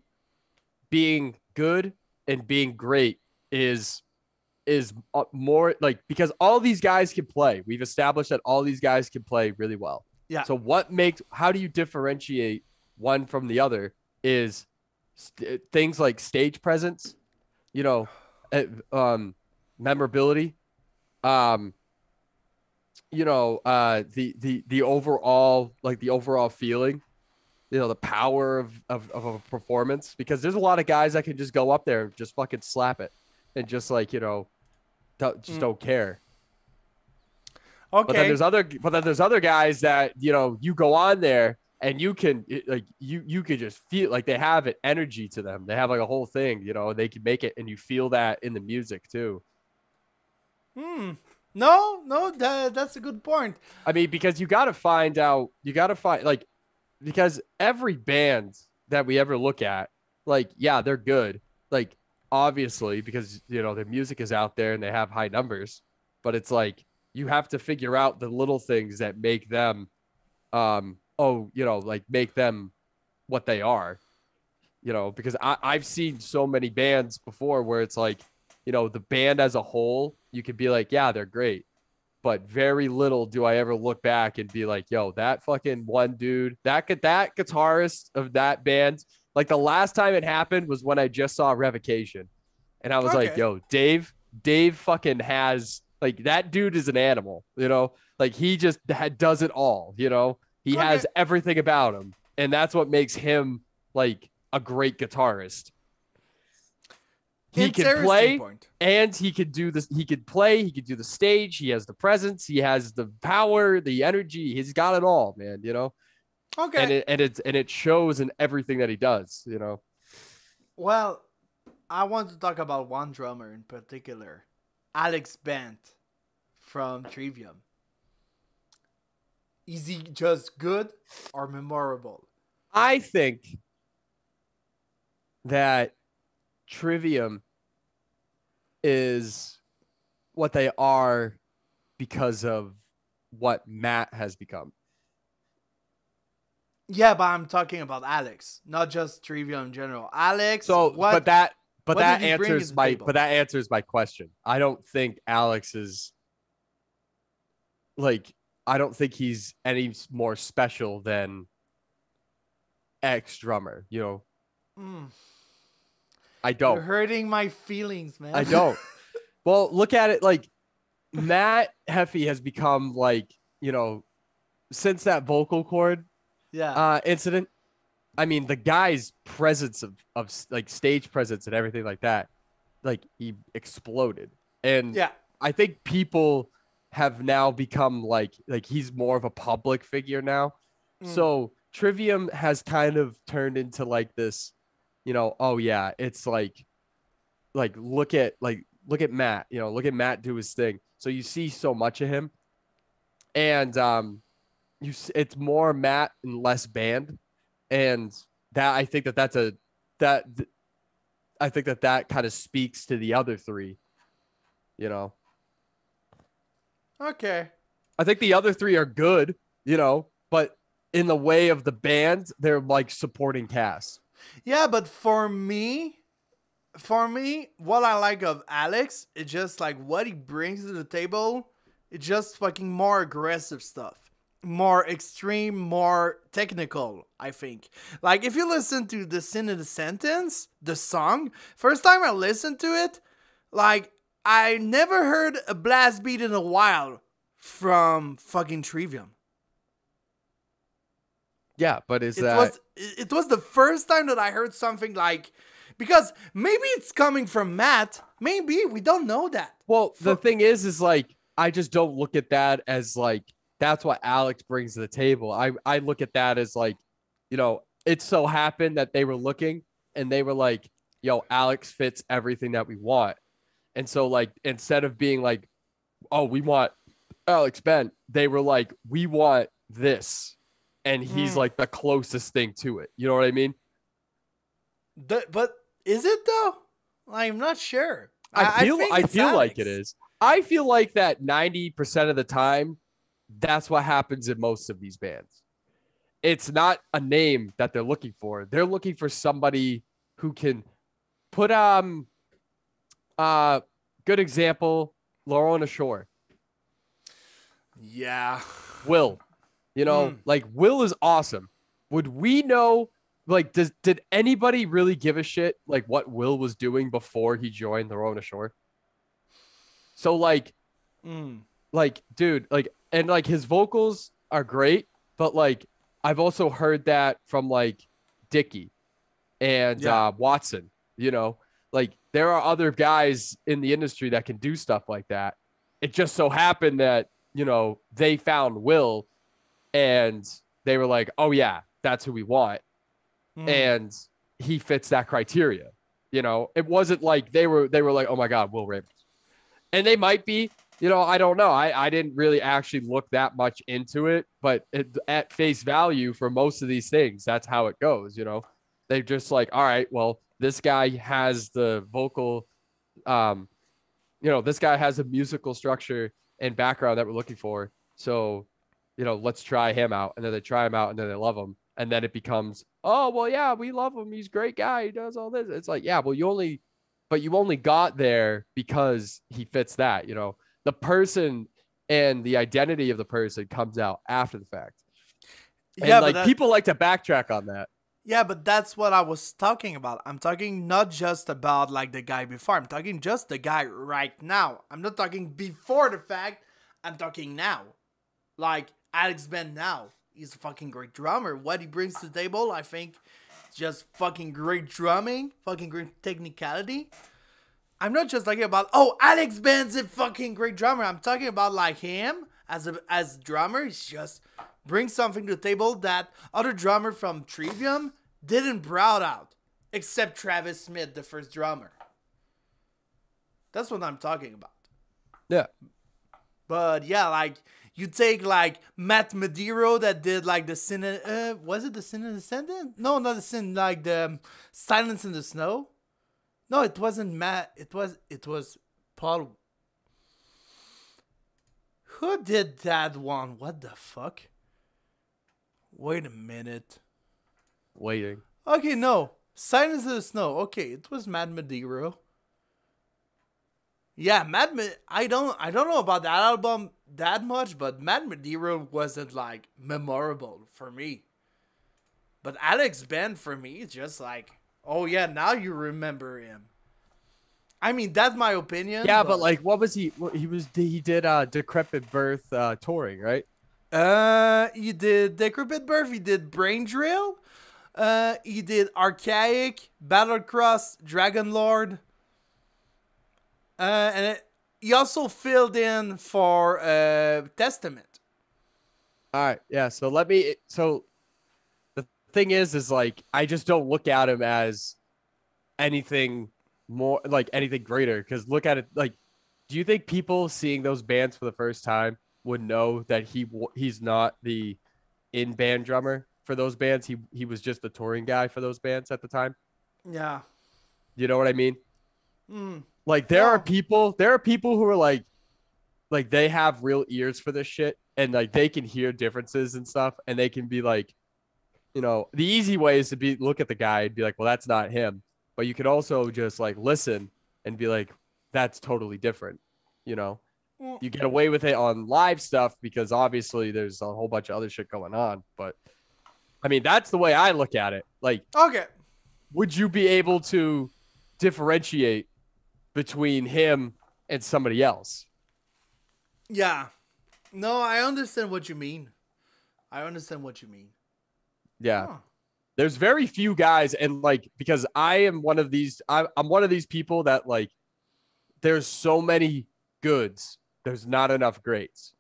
being good and being great is more like, because all these guys can play. We've established that all these guys can play really well. yeah, So how do you differentiate one from the other is things like stage presence, memorability, the overall feeling, the power of a performance, because there's a lot of guys that can just go up there and just fucking slap it and just like, don't care. okay. But then there's other guys that, you go on there and you can you could just feel like they have an energy to them. They have like a whole thing, they can make it, and you feel that in the music too. No, that's a good point. I mean, because because every band that we ever look at, like, yeah, they're good. Like, obviously, because, their music is out there and they have high numbers, but it's like, you have to figure out the little things that make them, make them what they are, because I've seen so many bands before where it's like, the band as a whole, you could be like, yeah, they're great. But very little do I ever look back and be like, yo, that fucking one dude, that guitarist of that band, like the last time it happened was when I just saw Revocation. And I was like, yo, Dave fucking has, like, that dude is an animal, like he just does it all, he has everything about him. And that's what makes him like a great guitarist. He can play and he could do this. He could play. He could do the stage. He has the presence. He has the power, the energy. He's got it all, man. Okay. And it shows in everything that he does. Well, I want to talk about one drummer in particular, Alex Bent from Trivium. Is he just good or memorable? I think that Trivium is what they are because of what Matt has become. Yeah, but I'm talking about Alex, not just trivia in general. Alex, So, what but what did that he bring to answers the my table? question. Like I don't think he's any more special than ex drummer. You know, Mm, I you're don't. hurting my feelings, I man. don't. Well, look at it like Matt Heffy has become like, since that vocal cord Yeah, incident. I mean, the guy's presence of like stage presence and everything like that, like he exploded. And yeah. I think people have now become like he's more of a public figure now. Mm. So Trivium has kind of turned into like this, oh yeah, it's like look at Matt, look at Matt do his thing. So you see so much of him, and it's more Matt and less band, and that I think that that's a that I think that that kind of speaks to the other three. You know, Okay. I think the other three are good. But in the way of the band, they're like supporting cast. Yeah, but for me, what I like of Alex is just like what he brings to the table. It's just fucking more aggressive stuff, more extreme, more technical. I think. Like if you listen to the Sin in the Sentence, the song, first time I listened to it, like I never heard a blast beat in a while from fucking Trivium. Yeah, but is It that was it was the first time that I heard something like, because maybe it's coming from Matt. Maybe we don't know that. well? The For thing is like I just don't look at that as like that's what Alex brings to the table. I look at that as like, it so happened that they were looking and they were like, yo, Alex fits everything that we want. And so like instead of being like, oh, we want Alex Ben, they were like, we want this. And he's mm, like the closest thing to it. You know what I mean? but is it though? I'm not sure. I I feel think I it's feel like it Alex. is. I feel like that 90% of the time, that's what happens in most of these bands. It's not a name that they're looking for. They're looking for somebody who can put uh good example, Lorona Shore. Yeah. Will. Mm. Like Will is awesome. Would we know like did anybody really give a shit like what Will was doing before he joined the Rona Shore? So Mm. dude, like and like his vocals are great, but like I've also heard that from like Dickey and Yeah. Watson, like there are other guys in the industry that can do stuff like that. It just so happened that, they found Will and they were like, "Oh yeah, that's who we want," Mm. and he fits that criteria. It wasn't like they were like, "Oh my God, Will Ramos," and they might be. I don't know. I didn't really actually look that much into it, but at face value for most of these things, that's how it goes. They're just like, all right, well, this guy has the vocal, um, this guy has a musical structure and background that we're looking for. So, let's try him out. And then they try him out and then they love him. And then it becomes, oh, well, yeah, we love him. He's a great guy. He does all this. It's like, yeah, well, you only got there because he fits that, the person and the identity of the person comes out after the fact. And Yeah, but like that people like to backtrack on that. yeah, but that's what I was talking about. I'm talking not just about like the guy before. I'm talking just the guy right now. I'm not talking before the fact. I'm talking now. Like Alex Ben now. He's a fucking great drummer. What he brings to the table, I think, just fucking great drumming, fucking great technicality. I'm not just talking about, oh, Alex Ben's a fucking great drummer. I'm talking about like him as drummer. He's just brings something to the table that other drummer from Trivium didn't brout out, except Travis Smith, the first drummer. That's what I'm talking about. Yeah. But yeah, like you take like Matt Madiro that did like the Sin. Was it the Sin in the Sentence? No, not the Sin. Like the Silence in the Snow. No, it wasn't Matt. It was Paul. Who did that one? What the fuck? Wait a minute. Waiting. Okay, no. Silence of the Snow. Okay, it was Mad Madero. Yeah, I don't know about that album that much, but Mad Madero wasn't like memorable for me. But Alex Ben for me is just like, oh yeah, now you remember him. I mean, that's my opinion. Yeah, but like, what was he? He did Decrepit Birth touring, right? He did Decrepit Birth. He did Brain Drill. He did Archaic, Battlecross, Dragon Lord. He also filled in for Testament. All right, yeah. So let me. So the thing is like I just don't look at him as anything more like anything greater. Because look at it like, do you think people seeing those bands for the first time would know that he's not the in band drummer for those bands? He was just the touring guy for those bands at the time. Yeah. You know what I mean? Mm. Like there are people who are like they have real ears for this shit and like they can hear differences and stuff and they can be like, you know, the easy way is to be look at the guy and be like, well, that's not him. But you could also just like listen and be like, that's totally different. You know, you get away with it on live stuff because obviously there's a whole bunch of other shit going on. But I mean, that's the way I look at it. Like, okay, would you be able to differentiate between him and somebody else? Yeah. No, I understand what you mean. Yeah. Huh. There's very few guys, and like because I am one of these, I'm one of these people that like there's so many goods, there's not enough greats.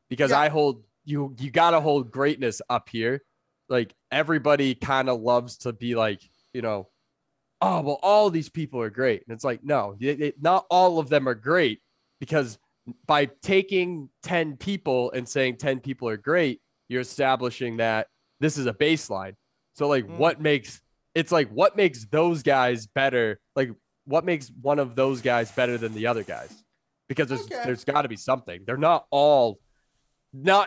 Because I hold you gotta hold greatness up here. Like everybody kind of loves to be like, you know, oh well, all these people are great. And it's like, no, not all of them are great, because by taking 10 people and saying 10 people are great, you're establishing that this is a baseline. So like what makes those guys better? Like what makes one of those guys better than the other guys? Because there's got to be something. They're not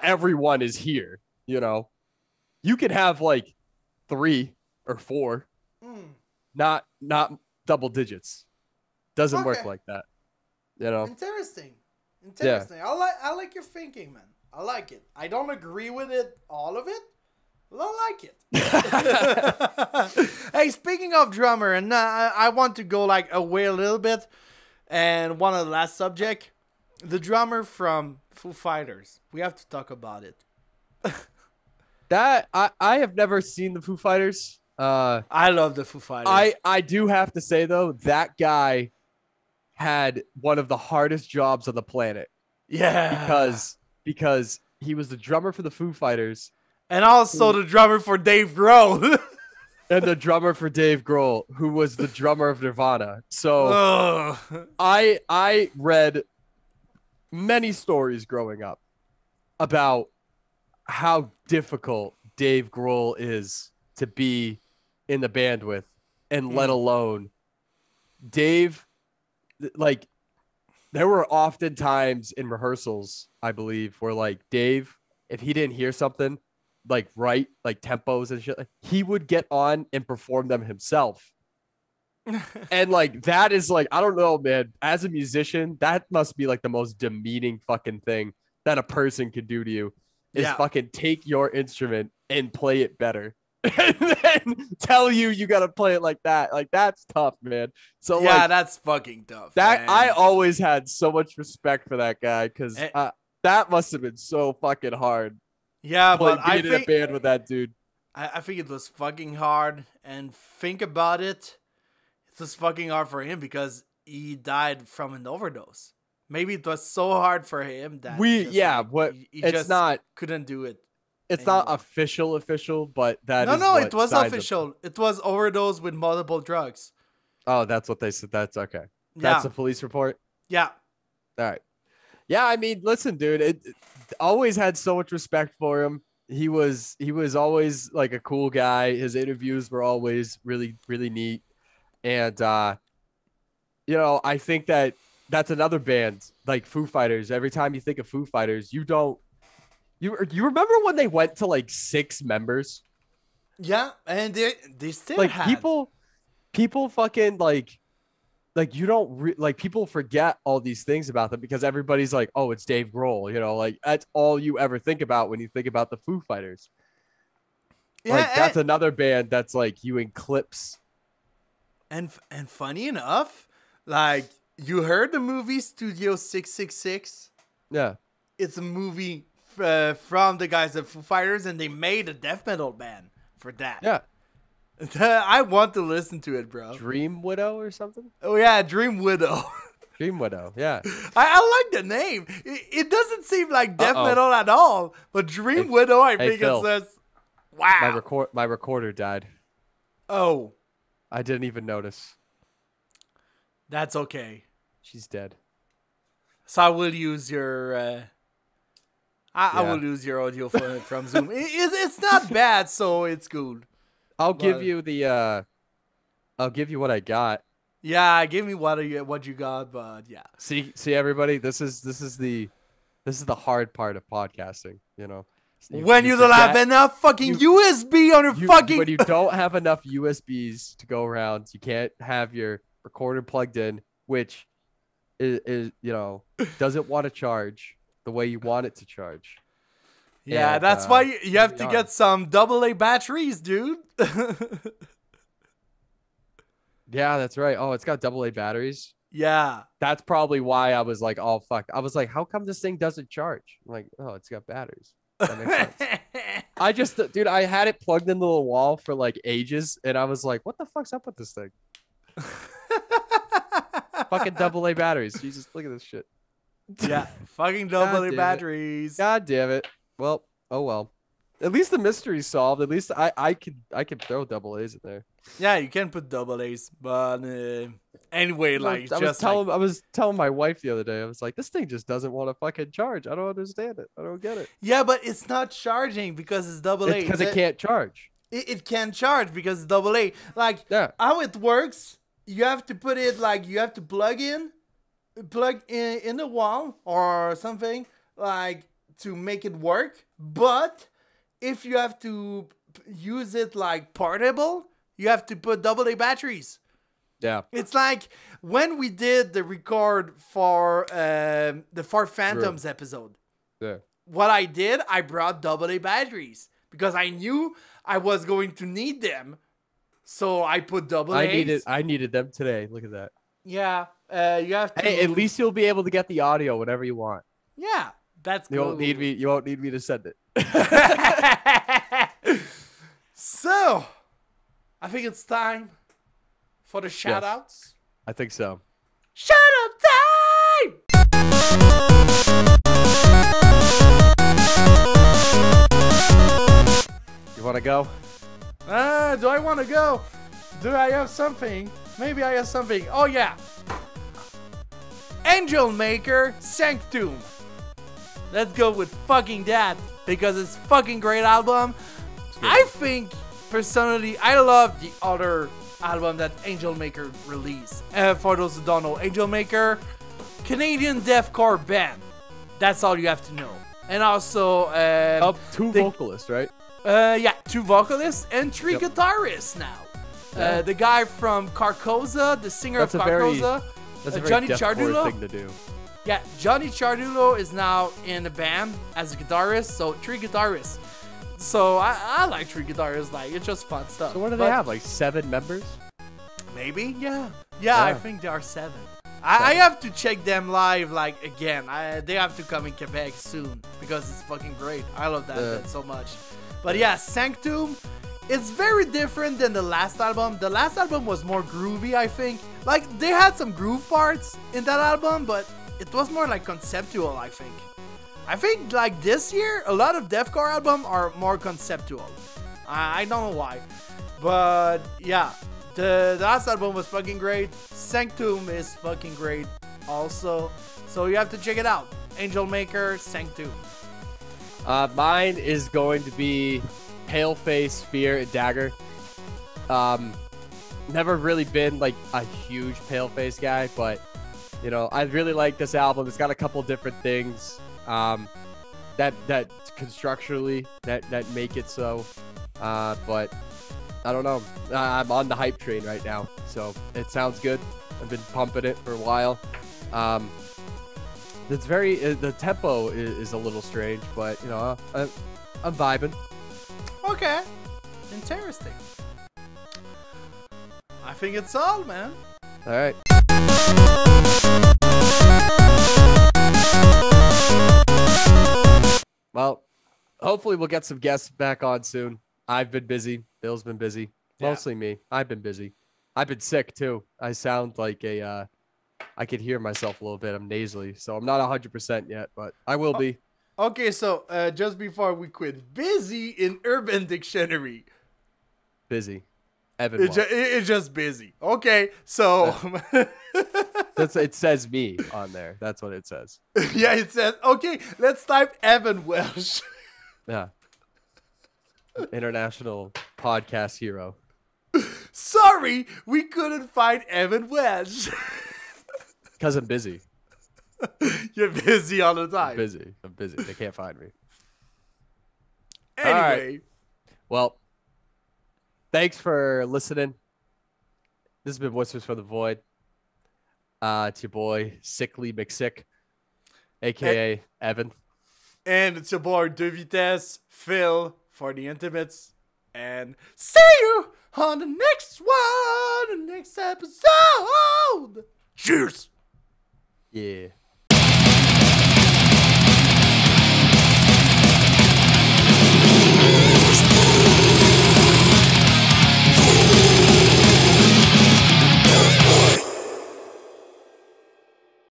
everyone is here, you know. You can have like 3 or 4, not double digits. Doesn't work like that, you know. Interesting. Yeah. I like your thinking, man. I like it. I don't agree with it, all of it, but I like it. Hey, speaking of drummer, and I want to go like away a little bit, and one of the last subject, the drummer from Foo Fighters. We have to talk about it. That I have never seen the Foo Fighters. I love the Foo Fighters. I do have to say though, that guy had one of the hardest jobs on the planet. Yeah. Because he was the drummer for the Foo Fighters. And also the drummer for Dave Grohl. And the drummer for Dave Grohl, who was the drummer of Nirvana. So I read many stories growing up about how difficult Dave Grohl is to be in the band with, and let alone Dave. Like, there were often times in rehearsals, I believe, where like Dave, if he didn't hear something like right, like tempos and shit, he would get on and perform them himself. And like that is like, I don't know, man. As a musician, that must be like the most demeaning fucking thing that a person could do to you. Is fucking take your instrument and play it better. And then tell you gotta play it like that. Like that's tough, man. So yeah, like, that's fucking tough. That man. I always had so much respect for that guy, because that must have been so fucking hard. Yeah, but being in a band with that dude. I think it was fucking hard, and think about it, it was fucking hard for him because he died from an overdose. Maybe it was so hard for him that he just couldn't do it. It's anymore. Not official, but that is no, it was official. It was overdose with multiple drugs. Oh, that's what they said. That's okay. That's a police report? Yeah. All right. Yeah, I mean, listen, dude, it always had so much respect for him. He was always like a cool guy. His interviews were always really, really neat. And, you know, I think that's another band like Foo Fighters. Every time you think of Foo Fighters, you don't You remember when they went to like 6 members? Yeah, and they still Like had. people fucking like you don't like people forget all these things about them because everybody's like, oh, it's Dave Grohl, you know, like that's all you ever think about when you think about the Foo Fighters. Like Yeah, that's another band that's like you eclipse. and funny enough, like you heard the movie Studio 666. Yeah. It's a movie from the guys at Foo Fighters, and they made a death metal band for that. Yeah. I want to listen to it, bro. Dream Widow or something? Oh yeah, Dream Widow. Dream Widow. Yeah. I like the name. It doesn't seem like death metal at all, but Dream Widow, I think Phil. it says, wow. My recorder died. Oh, I didn't even notice. that's okay. She's dead. So I will use your. I will use your audio from Zoom. It's not bad, so it's good. I'll give you what I got. Yeah, give me what you got, but yeah. See everybody, this is the hard part of podcasting, you know. When you don't have enough fucking USB on your fucking when you don't have enough USBs to go around, you can't have your recorder plugged in, which is you know, doesn't want to charge the way you want it to charge. Yeah, and, that's why you have to get some AA batteries, dude. Yeah, that's right. Oh, it's got AA batteries. Yeah. That's probably why I was like, oh fuck. I was like, how come this thing doesn't charge? I'm like, oh, it's got batteries. That makes sense. I just, dude, I had it plugged into the wall for like ages, and I was like, what the fuck's up with this thing? Fucking AA batteries. Jesus, look at this shit. Yeah, fucking AA batteries. God damn it. Well, oh well. At least the mystery's solved. At least I could throw AA's in there. Yeah, you can put AA's, but anyway, like I was telling my wife the other day. I was like, this thing just doesn't want to fucking charge. I don't understand it. I don't get it. Yeah, but it's not charging because it's AA. It's because it can't charge. It can't charge because it's AA. Like how it works, you have to put it like you have to plug in the wall or something like to make it work. But if you have to use it like portable, you have to put AA batteries. Yeah. It's like when we did the record for the Far Phantoms episode. Yeah. What I did, I brought AA batteries because I knew I was going to need them. So I put AA's. I needed them today. Look at that. Yeah. You have to. Hey, at least you'll be able to get the audio whenever you want. Yeah. That's cool. You won't need me to send it. So, I think it's time for the shoutouts. Yes, I think so. Shoutout time! You want to go? Do I want to go? Do I have something? Maybe I have something. Oh, yeah. Angel Maker Sanctum. Let's go with fucking that because it's fucking great album. I think, personally, I love the other album that Angel Maker released. For those who don't know, Angel Maker, Canadian deathcore band. That's all you have to know. And also, two vocalists, right? Yeah, 2 vocalists and 3 guitarists now. The guy from Carcosa, the singer of Carcosa, that's a very Johnny deathcore Chardulo thing to do. Yeah, Johnny Chardulo is now in the band as a guitarist, so 3 guitarists. So I like 3 guitarists, like it's just fun stuff. So what do they have, like 7 members? Maybe, yeah. I think there are 7. I have to check them live, like again. They have to come in Quebec soon because it's fucking great. I love that band so much. But yeah, Sanctum, it's very different than the last album. The last album was more groovy, I think. Like they had some groove parts in that album, but it was more like conceptual, I think. I think like this year, a lot of deathcore albums are more conceptual. I don't know why. But yeah, the last album was fucking great. Sanctum is fucking great also. So you have to check it out. Angel Maker, Sanctum. Mine is going to be Paleface, Fear, and Dagger. Never really been like a huge Paleface guy, but you know, I really like this album. It's got a couple different things. that constructurally that make it so. But I don't know. I'm on the hype train right now, so it sounds good. I've been pumping it for a while. It's very the tempo is a little strange, but you know I'm vibing. Okay, interesting. I think it's all, man. All right. Well, hopefully we'll get some guests back on soon. I've been busy. Bill's been busy. Mostly me. I've been busy. I've been sick too. I sound like a I could hear myself a little bit. I'm nasally, so I'm not 100% yet, but I will be. Okay, so just before we quit, busy in Urban Dictionary. Busy. Evan. It's just busy. Okay, so it says me on there. That's what it says. Yeah, it says. Okay, let's type Evan Welsh. Yeah. International podcast hero. Sorry, we couldn't find Evan Welsh. Because I'm busy. You're busy all the time. I'm busy. They can't find me. Anyway. Right. Well, thanks for listening. This has been Whispers from the Void. It's your boy, Sickly McSick, a.k.a. Evan. And it's your boy, De Vitesse, Phil, for the Intimates. And see you on the next one, the next episode. Cheers.